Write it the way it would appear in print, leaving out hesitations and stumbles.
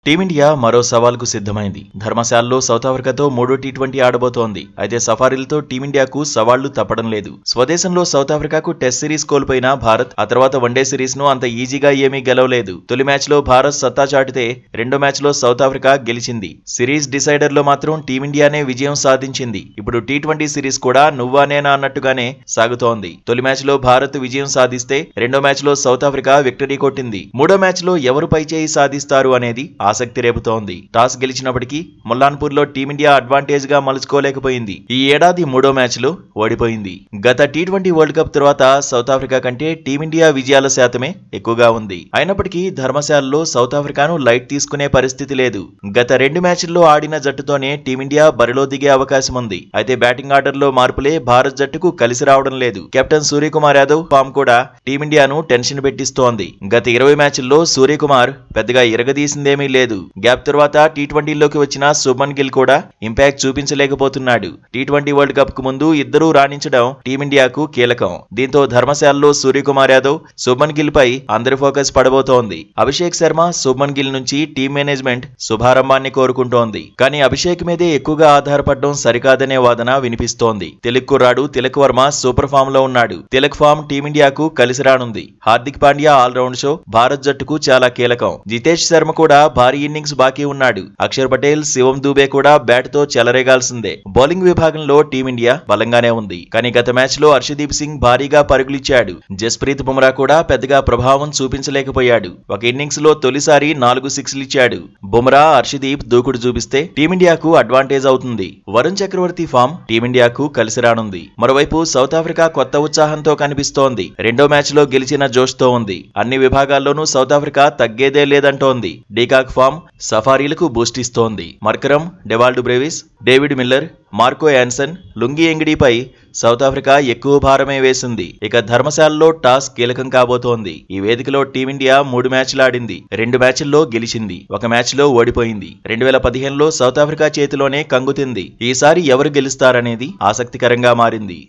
Team India మరో సవాల్కు సిద్ధమైంది. ధర్మశాలలో south ఆఫ్రికాతో 3వ టీ20 ఆడబోతోంది. అయితే సఫారీలతో టీమిండియాకు సవాళ్లు తప్పడం లేదు. స్వదేశంలో సౌత్ ఆఫ్రికాకు టెస్ట్ సిరీస్ కోల్పోయిన భారత్ ఆ తర్వాత వన్డే సిరీస్ ను అంత ఈజీగా ఏమీ గెలవలేదు. తొలి మ్యాచ్ లో భారత్ సత్తా చాటితే రెండో మ్యాచ్ లో సౌత్ ఆఫ్రికా గెలిచింది. సిరీస్ డిసైడర్ లో మాత్రం టీమిండియానే విజయం సాధించింది. ఇప్పుడు టీ20 సిరీస్ కూడా నువ్వా నేనా అన్నట్టుగానే సాగుతోంది. తొలి మ్యాచ్ లో భారత్ విజయం సాధిస్తే రెండో మ్యాచ్ లో సౌత్ ఆఫ్రికా విక్టరీ కొట్టింది. మూడో మ్యాచ్ లో ఎవరు పైచేయి సాధిస్తారు అనేది ఆసక్తి రేపుతోంది. టాస్ గెలిచినప్పటికీ ముల్లాన్పూర్ లో టీమిండియా అడ్వాంటేజ్ గా మలుచుకోలేకపోయింది. ఈ ఏడాది మూడో మ్యాచ్ లో ఓడిపోయింది. గత టీ20 వరల్డ్ కప్ తర్వాత సౌత్ ఆఫ్రికా కంటే టీమిండియా విజయాల శాతమే ఎక్కువగా ఉంది. అయినప్పటికీ ధర్మశాలలో సౌత్ ఆఫ్రికాను లైట్ తీసుకునే పరిస్థితి లేదు. గత రెండు మ్యాచ్ల్లో ఆడిన జట్టుతోనే టీమిండియా బరిలో దిగే అవకాశం ఉంది. అయితే బ్యాటింగ్ ఆర్డర్ లో మార్పులే భారత్ జట్టుకు కలిసి రావడం లేదు. కెప్టెన్ సూర్యకుమార్ యాదవ్ ఫామ్ కూడా టీమిండియాను టెన్షన్ పెట్టిస్తోంది. గత 20 మ్యాచ్ల్లో సూర్యకుమార్ పెద్దగా ఇరగదీసిందేమీ లేదు. గ్యాప్ తర్వాత టీ20లోకి వచ్చిన శుభ్మన్ గిల్ కూడా ఇంపాక్ట్ చూపించలేకపోతున్నాడు. టీ20 వరల్డ్ కప్ కు ముందు ఇద్దరూ రాణించడం టీమిండియాకు కీలకం. దీంతో ధర్మశాలలో సూర్యకుమార్ యాదవ్, శుభ్మన్ గిల్ పై అందరి ఫోకస్ పడబోతోంది. అభిషేక్ శర్మ, శుభ్మన్ గిల్ నుంచి టీం మేనేజ్మెంట్ శుభారంభాన్ని కోరుకుంటోంది. కానీ అభిషేక్ మీదే ఎక్కువగా ఆధారపడడం సరికాదనే వాదన వినిపిస్తోంది. తెలుగు కుర్రాడు తిలక్ వర్మ సూపర్ ఫామ్ లో ఉన్నాడు. తిలక్ ఫామ్ టీమిండియాకు కలిసి రానుంది. హార్దిక్ పాండ్యా ఆల్రౌండ్ షో భారత్ జట్టుకు చాలా కీలకం. జితేష్ శర్మ కూడా భారీ ఇన్నింగ్స్ బాకీ ఉన్నాడు. అక్షర్ పటేల్, శివం దూబే కూడా బ్యాట్ తో చెలరేగాల్సిందే. బౌలింగ్ విభాగంలో టీమిండియా బలంగానే ఉంది. కానీ గత మ్యాచ్ లో హర్షదీప్ సింగ్ భారీగా పరుగులిచ్చాడు. జస్ప్రీత్ బుమ్రా కూడా పెద్దగా ప్రభావం చూపించలేకపోయాడు. ఒక ఇన్నింగ్స్ లో తొలిసారి 4 సిక్స్లు ఇచ్చాడు. బుమ్రా, హర్షదీప్ దూకుడు చూపిస్తే టీమిండియాకు అడ్వాంటేజ్ అవుతుంది. వరుణ్ చక్రవర్తి ఫామ్ టీమిండియాకు కలిసి రానుంది. మరోవైపు సౌత్ ఆఫ్రికా కొత్త ఉత్సాహంతో కనిపిస్తోంది. రెండో మ్యాచ్ లో గెలిచిన జోష్ తో ఉంది. అన్ని విభాగాల్లోనూ సౌత్ ఆఫ్రికా తగ్గేదే లేదంటోంది. డీకాక్ ఫామ్ సఫారీలకు బూస్ట్ ఇస్తోంది. Markram, Dewald Brevis, David Miller, Marco Jansen, Lungi ఎంగిడిపై సౌత్ ఆఫ్రికా ఎక్కువ భారమే వేసింది. ఇక ధర్మశాలలో టాస్ కీలకం కాబోతోంది. ఈ వేదికలో టీమిండియా 3 మ్యాచ్లు ఆడింది. 2 మ్యాచ్ల్లో గెలిచింది. ఒక మ్యాచ్ లో ఓడిపోయింది. 2015లో సౌత్ ఆఫ్రికా చేతిలోనే కంగుతింది. ఈసారి ఎవరు గెలుస్తారనేది ఆసక్తికరంగా మారింది.